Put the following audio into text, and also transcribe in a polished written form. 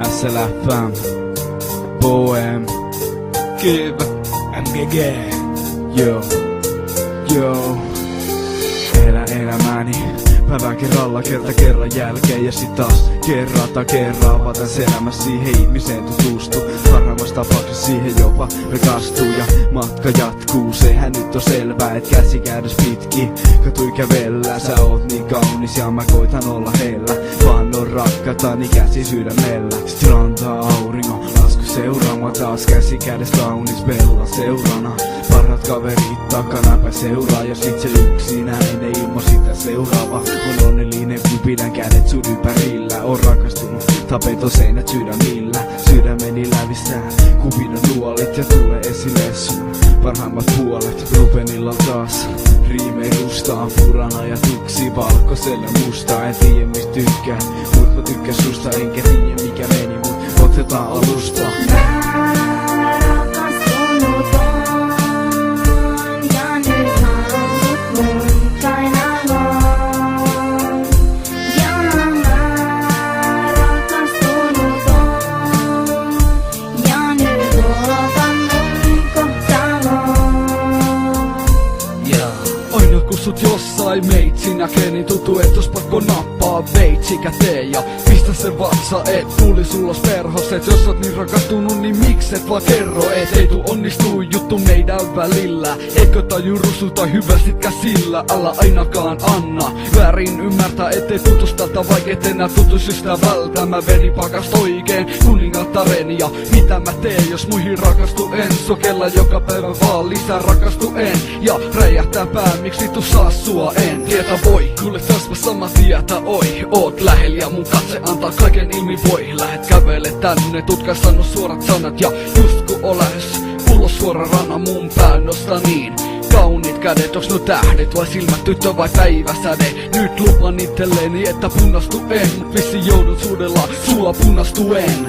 SLFM, Bohem, Kiv, MGG. Yo, elä elämäni päivän kerralla, kerran jälkeen. Ja sit taas kerran avataan elämässä siihen ihmiseen tutustu. Parhaimmassa tapauksessa siihen jopa rakastuu. Ja matka jatkuu, sehän nyt on selvää, et käsi käydäs pitkin katui kävellä. Sä oot niin kaunis ja mä koitan olla hellä. Vaan on rakkaatani käsi sydämellä. Sit rantaa auringon lasku seuraama taas, käsi kädessä kaunis bella seurana. Parhaat kaverit takanapä seuraa ja sit se yksinäinen ilman sitä seuraava. On onnellinen kun pidän kädet sun ympärillä. On rakastunut, tapet on seinät sydämillä. Sydämeni lävistää kuvina nuolit ja tulee esille sun parhaimmat puolet. Rupenilla taas riimeilustaa puran ajatuksi valkoiselle mustaa. En tiedä mistä tykkää, mut mä tykkään susta. Enkä tiedä mikä meni, mut otetaan alusta. Sut jossain meitsi näkee niin tutu, et jos pakko nappaa veitsi käteen ja pistä se vatsa, et tullis ulos perhos. Et jos oot niin rakastunut, niin mikset vaan kerro, et ei tuu onnistuu juttu meidän välillä. Eikö taju rusu tai hyvästit käsillä, älä ainakaan anna väärin ymmärtää, ettei tutus tältä vaikeet enää tutus ystävältä. Mä vedin pakast oikein kuningattaren ja mitä mä teen, jos muihin rakastu en. Sokella joka päivä vaan lisää rakastu en ja räjähtää pää, miksi vittu saa sua en tietä voi. Kuule taas mä sama tietä oi, oot lähellä ja mun katse antaa kaiken ilmi voi. Lähet kävele tänne, tutka sano suorat sanat ja just ku oles ulos suora rana mun pään nosta niin. Kauniit kädet, onks no tähdet vai silmät, tyttö vai päiväsäde? Nyt lupan itselleni, että punastu en, mut vissi joudun suudella sua punastuen.